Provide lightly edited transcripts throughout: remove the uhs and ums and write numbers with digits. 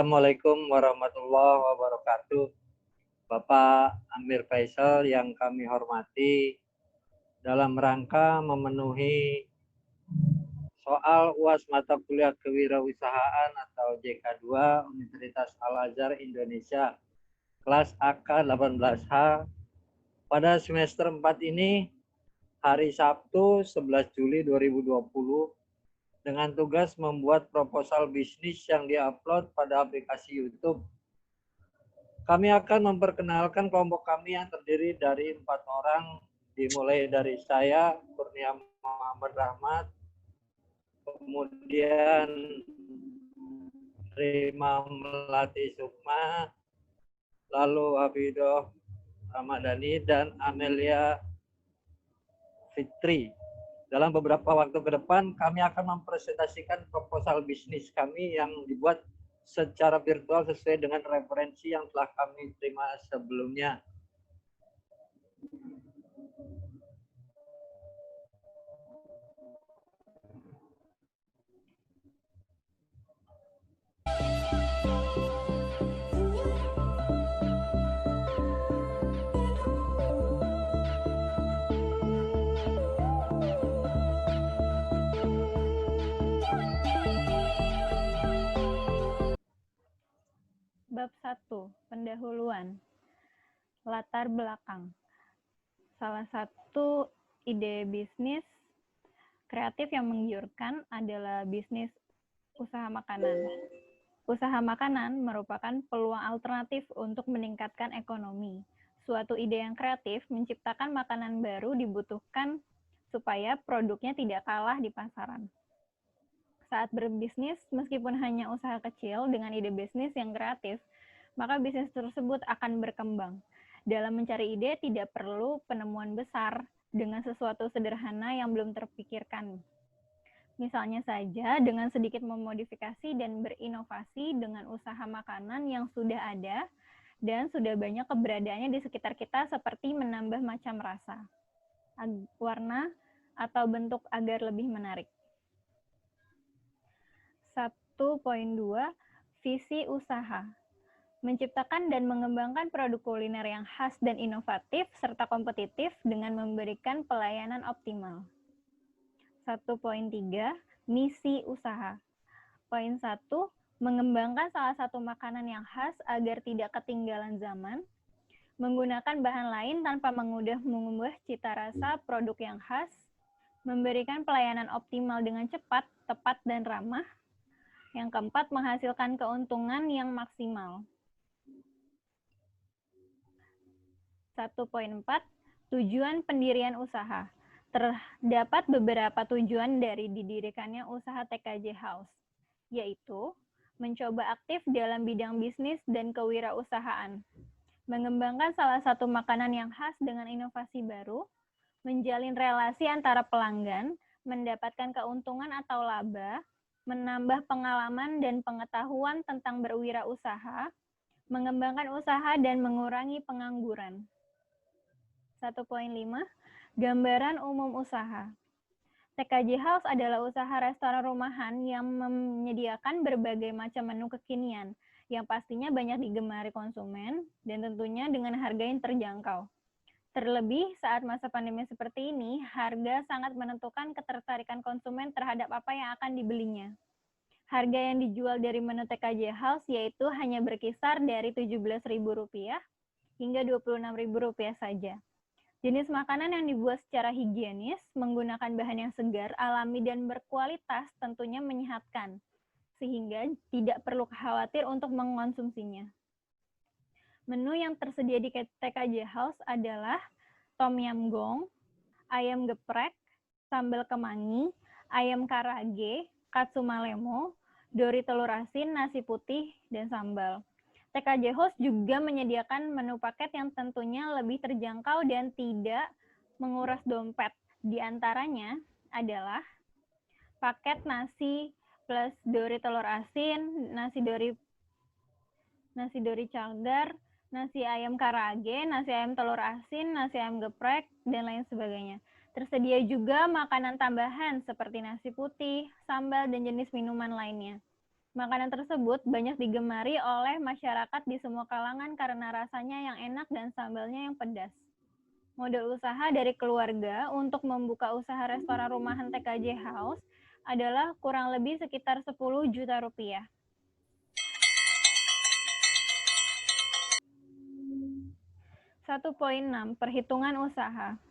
Assalamualaikum warahmatullahi wabarakatuh. Bapak Amir Faisal yang kami hormati, dalam rangka memenuhi soal UAS mata kuliah kewirausahaan atau JK2 Universitas Al-Azhar Indonesia kelas AK 18H pada semester 4 ini hari Sabtu 11 Juli 2020 dengan tugas membuat proposal bisnis yang diupload pada aplikasi YouTube. Kami akan memperkenalkan kelompok kami yang terdiri dari 4 orang, dimulai dari saya, Kurnia Muhammad Rahmat, kemudian Rima Melati Sukma, lalu Abidoh Ramadhani, dan Amelia Fitri. Dalam beberapa waktu ke depan, kami akan mempresentasikan proposal bisnis kami yang dibuat secara virtual sesuai dengan referensi yang telah kami terima sebelumnya. Bab 1. Pendahuluan. Latar belakang. Salah satu ide bisnis kreatif yang menggiurkan adalah bisnis usaha makanan. Usaha makanan merupakan peluang alternatif untuk meningkatkan ekonomi. Suatu ide yang kreatif menciptakan makanan baru dibutuhkan supaya produknya tidak kalah di pasaran. Saat berbisnis, meskipun hanya usaha kecil dengan ide bisnis yang kreatif, maka bisnis tersebut akan berkembang. Dalam mencari ide, tidak perlu penemuan besar dengan sesuatu sederhana yang belum terpikirkan. Misalnya saja, dengan sedikit memodifikasi dan berinovasi dengan usaha makanan yang sudah ada dan sudah banyak keberadaannya di sekitar kita, seperti menambah macam rasa, warna, atau bentuk agar lebih menarik. 1.2 Visi usaha. Menciptakan dan mengembangkan produk kuliner yang khas dan inovatif serta kompetitif dengan memberikan pelayanan optimal. 1.3 Misi usaha. Poin 1, mengembangkan salah satu makanan yang khas agar tidak ketinggalan zaman, menggunakan bahan lain tanpa mengubah cita rasa produk yang khas, memberikan pelayanan optimal dengan cepat, tepat, dan ramah. Yang keempat, menghasilkan keuntungan yang maksimal. 1.4 Tujuan pendirian usaha. Terdapat beberapa tujuan dari didirikannya usaha TKJ House, yaitu mencoba aktif dalam bidang bisnis dan kewirausahaan, mengembangkan salah satu makanan yang khas dengan inovasi baru, menjalin relasi antara pelanggan, mendapatkan keuntungan atau laba, menambah pengalaman dan pengetahuan tentang berwirausaha, mengembangkan usaha dan mengurangi pengangguran. 1.5 Gambaran umum usaha. TKJ House adalah usaha restoran rumahan yang menyediakan berbagai macam menu kekinian yang pastinya banyak digemari konsumen dan tentunya dengan harga yang terjangkau. Terlebih saat masa pandemi seperti ini, harga sangat menentukan ketertarikan konsumen terhadap apa yang akan dibelinya. Harga yang dijual dari menu TKJ House yaitu hanya berkisar dari Rp17.000 hingga Rp26.000 saja. Jenis makanan yang dibuat secara higienis, menggunakan bahan yang segar, alami, dan berkualitas tentunya menyehatkan, sehingga tidak perlu khawatir untuk mengonsumsinya. Menu yang tersedia di TKJ House adalah tom yam goong, ayam geprek, sambal kemangi, ayam karage, katsu malemo, dori telur asin, nasi putih, dan sambal. TKJ House juga menyediakan menu paket yang tentunya lebih terjangkau dan tidak menguras dompet. Di antaranya adalah paket nasi plus dori telur asin, nasi dori chowder, nasi ayam karage, nasi ayam telur asin, nasi ayam geprek, dan lain sebagainya. Tersedia juga makanan tambahan seperti nasi putih, sambal, dan jenis minuman lainnya. Makanan tersebut banyak digemari oleh masyarakat di semua kalangan karena rasanya yang enak dan sambalnya yang pedas. Modal usaha dari keluarga untuk membuka usaha restoran rumahan TKJ House adalah kurang lebih sekitar 10 juta rupiah. 1.6 Perhitungan usaha.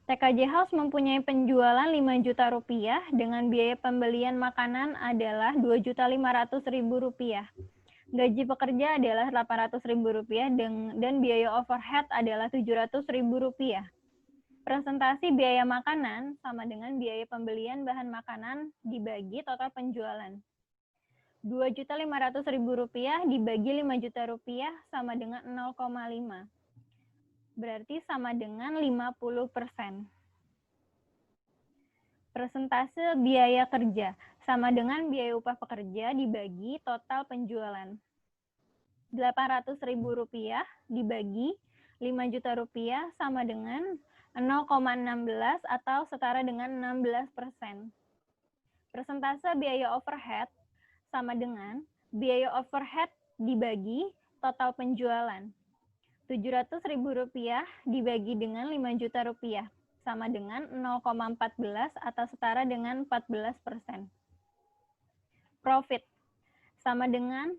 TKJ House mempunyai penjualan 5 juta rupiah dengan biaya pembelian makanan adalah 2.500.000 rupiah. Gaji pekerja adalah 800.000 rupiah dan biaya overhead adalah 700.000 rupiah. Presentasi biaya makanan sama dengan biaya pembelian bahan makanan dibagi total penjualan. 2.500.000 rupiah dibagi 5 juta rupiah sama dengan 0,5. Berarti sama dengan 50%. Persentase biaya kerja sama dengan biaya upah pekerja dibagi total penjualan. 800.000 rupiah dibagi 5 juta rupiah sama dengan 0,16 atau setara dengan 16%. Persentase biaya overhead sama dengan biaya overhead dibagi total penjualan. 700.000 rupiah dibagi dengan 5 juta rupiah sama dengan 0,14 atau setara dengan 14%. Profit sama dengan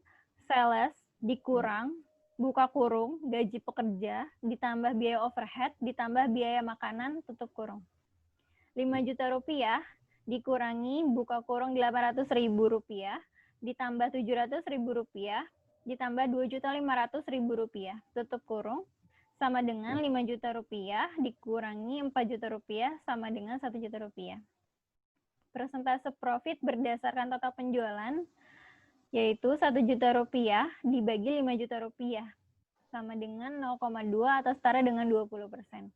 sales dikurang buka kurung gaji pekerja ditambah biaya overhead ditambah biaya makanan tutup kurung. 5 juta rupiah dikurangi buka kurung 800.000 rupiah ditambah 700.000 rupiah ditambah 2.500.000 rupiah tutup kurung sama dengan 5 juta rupiah dikurangi 4 juta rupiah sama dengan 1 juta rupiah. Persentase profit berdasarkan total penjualan yaitu 1 juta rupiah dibagi 5 juta rupiah sama dengan 0,2 atau setara dengan 20%.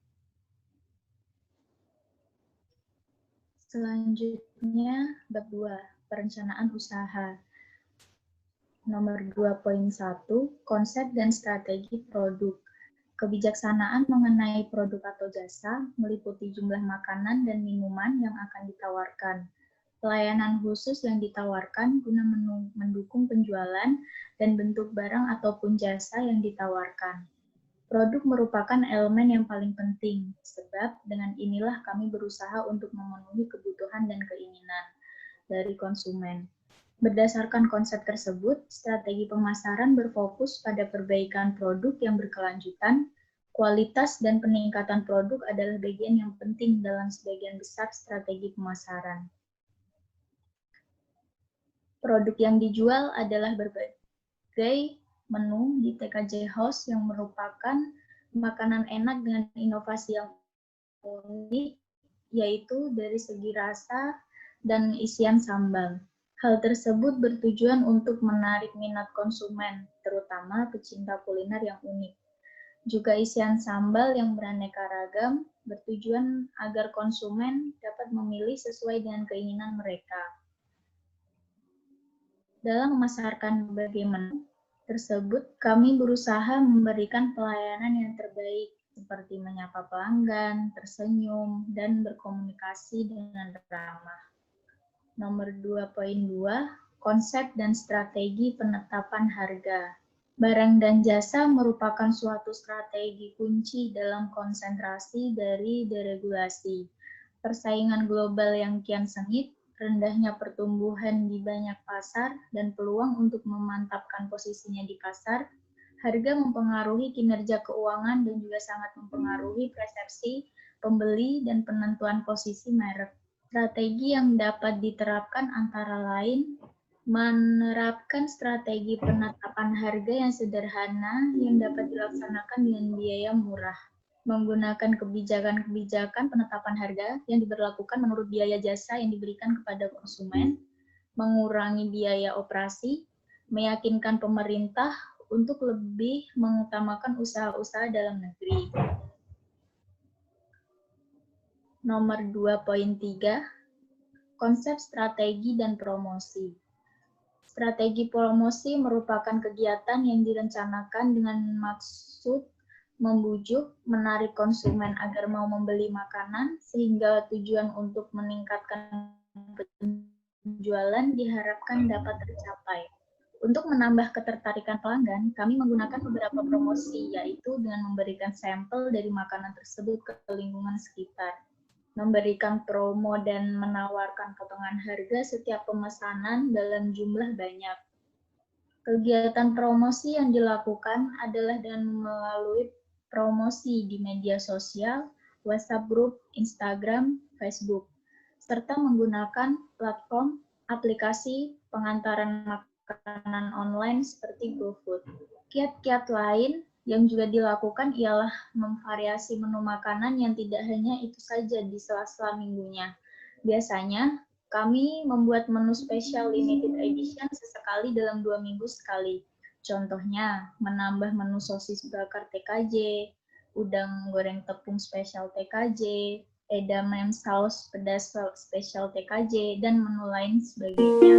Selanjutnya, bab 2, perencanaan usaha. Nomor 2.1, konsep dan strategi produk. Kebijaksanaan mengenai produk atau jasa meliputi jumlah makanan dan minuman yang akan ditawarkan, pelayanan khusus yang ditawarkan guna mendukung penjualan, dan bentuk barang ataupun jasa yang ditawarkan. Produk merupakan elemen yang paling penting, sebab dengan inilah kami berusaha untuk memenuhi kebutuhan dan keinginan dari konsumen. Berdasarkan konsep tersebut, strategi pemasaran berfokus pada perbaikan produk yang berkelanjutan. Kualitas dan peningkatan produk adalah bagian yang penting dalam sebagian besar strategi pemasaran. Produk yang dijual adalah berbagai menu di TKJ House yang merupakan makanan enak dengan inovasi yang unik, yaitu dari segi rasa dan isian sambal. Hal tersebut bertujuan untuk menarik minat konsumen, terutama pecinta kuliner yang unik. Juga isian sambal yang beraneka ragam, bertujuan agar konsumen dapat memilih sesuai dengan keinginan mereka. Dalam memasarkan berbagai menu tersebut, kami berusaha memberikan pelayanan yang terbaik, seperti menyapa pelanggan, tersenyum, dan berkomunikasi dengan ramah. Nomor 2.2, konsep dan strategi penetapan harga. Barang dan jasa merupakan suatu strategi kunci dalam konsentrasi dari deregulasi. Persaingan global yang kian sengit, rendahnya pertumbuhan di banyak pasar, dan peluang untuk memantapkan posisinya di pasar, harga mempengaruhi kinerja keuangan dan juga sangat mempengaruhi persepsi pembeli dan penentuan posisi merek. Strategi yang dapat diterapkan antara lain menerapkan strategi penetapan harga yang sederhana yang dapat dilaksanakan dengan biaya murah, menggunakan kebijakan-kebijakan penetapan harga yang diberlakukan menurut biaya jasa yang diberikan kepada konsumen, mengurangi biaya operasi, meyakinkan pemerintah untuk lebih mengutamakan usaha-usaha dalam negeri. Nomor 2.3, konsep strategi dan promosi. Strategi promosi merupakan kegiatan yang direncanakan dengan maksud membujuk, menarik konsumen agar mau membeli makanan, sehingga tujuan untuk meningkatkan penjualan diharapkan dapat tercapai. Untuk menambah ketertarikan pelanggan, kami menggunakan beberapa promosi, yaitu dengan memberikan sampel dari makanan tersebut ke lingkungan sekitar, memberikan promo dan menawarkan potongan harga setiap pemesanan dalam jumlah banyak. Kegiatan promosi yang dilakukan adalah dengan melalui promosi di media sosial, WhatsApp Group, Instagram, Facebook, serta menggunakan platform aplikasi pengantaran makanan online seperti GoFood. Kiat-kiat lain yang juga dilakukan ialah memvariasi menu makanan yang tidak hanya itu saja di sela-sela minggunya. Biasanya, kami membuat menu spesial limited edition sesekali dalam 2 minggu sekali. Contohnya, menambah menu sosis bakar TKJ, udang goreng tepung spesial TKJ, edamame saus pedas spesial TKJ, dan menu lain sebagainya.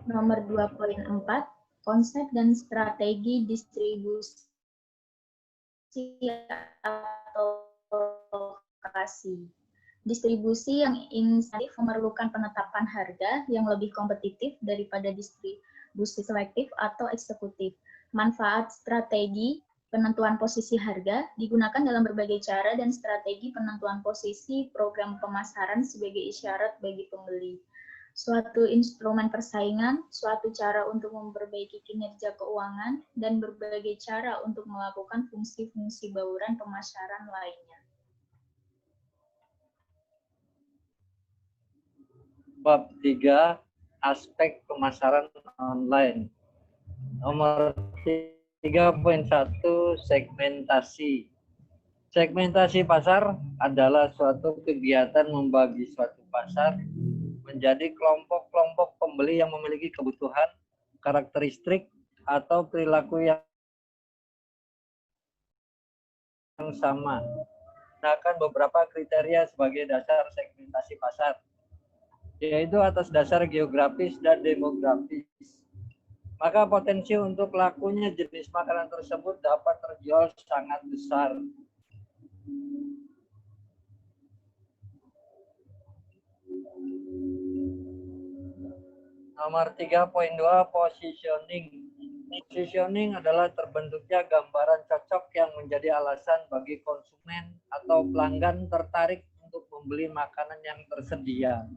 Nomor 2.4, konsep dan strategi distribusi atau lokasi. Distribusi yang inisiatif memerlukan penetapan harga yang lebih kompetitif daripada distribusi selektif atau eksekutif. Manfaat strategi penentuan posisi harga digunakan dalam berbagai cara dan strategi penentuan posisi program pemasaran sebagai isyarat bagi pembeli. Suatu instrumen persaingan, suatu cara untuk memperbaiki kinerja keuangan, dan berbagai cara untuk melakukan fungsi-fungsi bauran pemasaran lainnya. Bab 3, aspek pemasaran online. Nomor 3.1, segmentasi. Segmentasi pasar adalah suatu kegiatan membagi suatu pasar menjadi kelompok-kelompok pembeli yang memiliki kebutuhan, karakteristik, atau perilaku yang sama. Gunakan beberapa kriteria sebagai dasar segmentasi pasar, yaitu atas dasar geografis dan demografis. Maka potensi untuk lakunya jenis makanan tersebut dapat terjual sangat besar. Nomor 3.2, positioning. Positioning adalah terbentuknya gambaran cocok yang menjadi alasan bagi konsumen atau pelanggan tertarik untuk membeli makanan yang tersedia.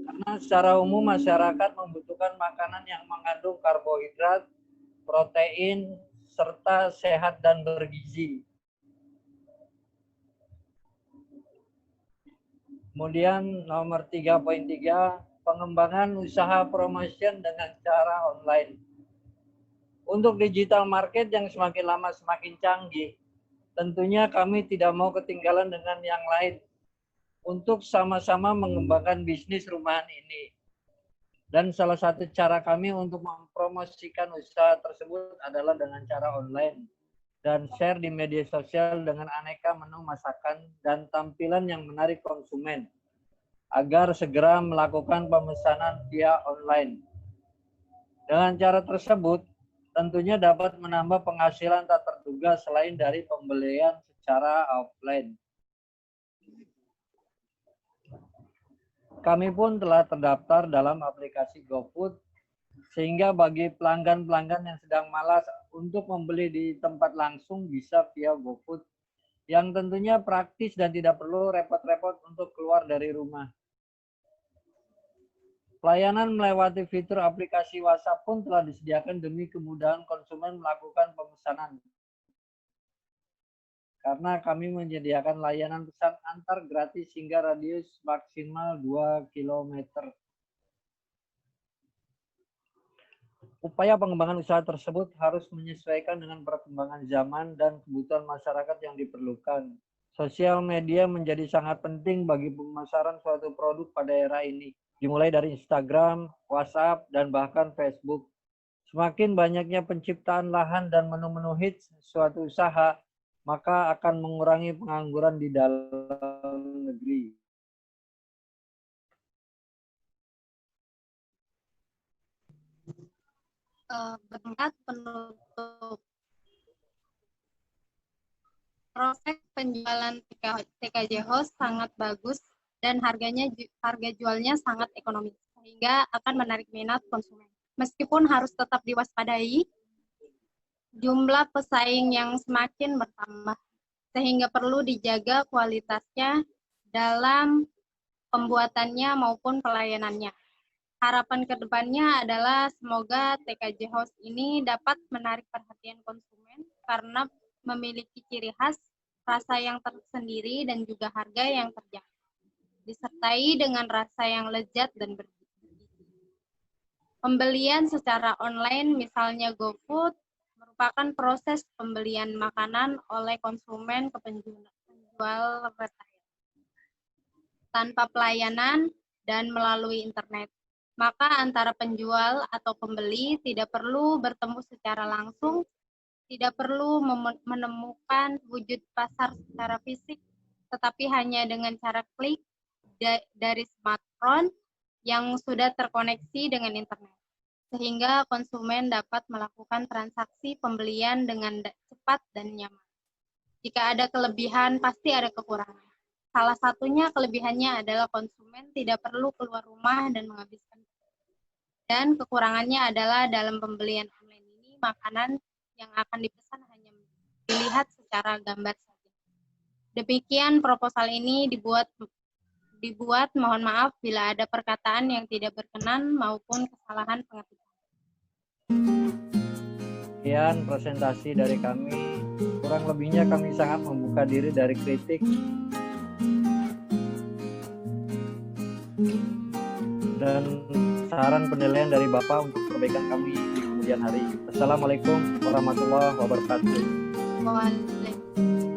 Karena secara umum masyarakat membutuhkan makanan yang mengandung karbohidrat, protein, serta sehat dan bergizi. Kemudian nomor 3.3, pengembangan usaha promotion dengan cara online. Untuk digital market yang semakin lama semakin canggih, tentunya kami tidak mau ketinggalan dengan yang lain untuk sama-sama mengembangkan bisnis rumahan ini. Dan salah satu cara kami untuk mempromosikan usaha tersebut adalah dengan cara online dan share di media sosial dengan aneka menu masakan dan tampilan yang menarik konsumen agar segera melakukan pemesanan via online. Dengan cara tersebut, tentunya dapat menambah penghasilan tak terduga selain dari pembelian secara offline. Kami pun telah terdaftar dalam aplikasi GoFood, sehingga bagi pelanggan-pelanggan yang sedang malas untuk membeli di tempat langsung bisa via GoFood, yang tentunya praktis dan tidak perlu repot-repot untuk keluar dari rumah. Pelayanan melewati fitur aplikasi WhatsApp pun telah disediakan demi kemudahan konsumen melakukan pemesanan. Karena kami menyediakan layanan pesan antar gratis hingga radius maksimal 2 km. Upaya pengembangan usaha tersebut harus menyesuaikan dengan perkembangan zaman dan kebutuhan masyarakat yang diperlukan. Sosial media menjadi sangat penting bagi pemasaran suatu produk pada era ini, dimulai dari Instagram, WhatsApp, dan bahkan Facebook. Semakin banyaknya penciptaan lahan dan menu-menu hits suatu usaha, maka akan mengurangi pengangguran di dalam negeri. Berangkat penutup. Proses penjualan TKJ House sangat bagus dan harga jualnya sangat ekonomis, sehingga akan menarik minat konsumen. Meskipun harus tetap diwaspadai, jumlah pesaing yang semakin bertambah, sehingga perlu dijaga kualitasnya dalam pembuatannya maupun pelayanannya. Harapan kedepannya adalah semoga TKJ House ini dapat menarik perhatian konsumen karena memiliki ciri khas, rasa yang tersendiri, dan juga harga yang terjangkau, disertai dengan rasa yang lezat dan bergizi. Pembelian secara online, misalnya GoFood, merupakan proses pembelian makanan oleh konsumen ke penjual retail tanpa pelayanan dan melalui internet. Maka antara penjual atau pembeli tidak perlu bertemu secara langsung, tidak perlu menemukan wujud pasar secara fisik, tetapi hanya dengan cara klik dari smartphone yang sudah terkoneksi dengan internet, sehingga konsumen dapat melakukan transaksi pembelian dengan cepat dan nyaman. Jika ada kelebihan, pasti ada kekurangan. Salah satunya kelebihannya adalah konsumen tidak perlu keluar rumah dan menghabiskan. Dan kekurangannya adalah dalam pembelian online ini, makanan yang akan dipesan hanya dilihat secara gambar saja. Demikian proposal ini dibuat, mohon maaf bila ada perkataan yang tidak berkenan maupun kesalahan pengetikan. Sekian presentasi dari kami. Kurang lebihnya kami sangat membuka diri dari kritik dan saran penilaian dari Bapak untuk perbaikan kami di kemudian hari. Assalamualaikum warahmatullahi wabarakatuh. Waalaikumsalam.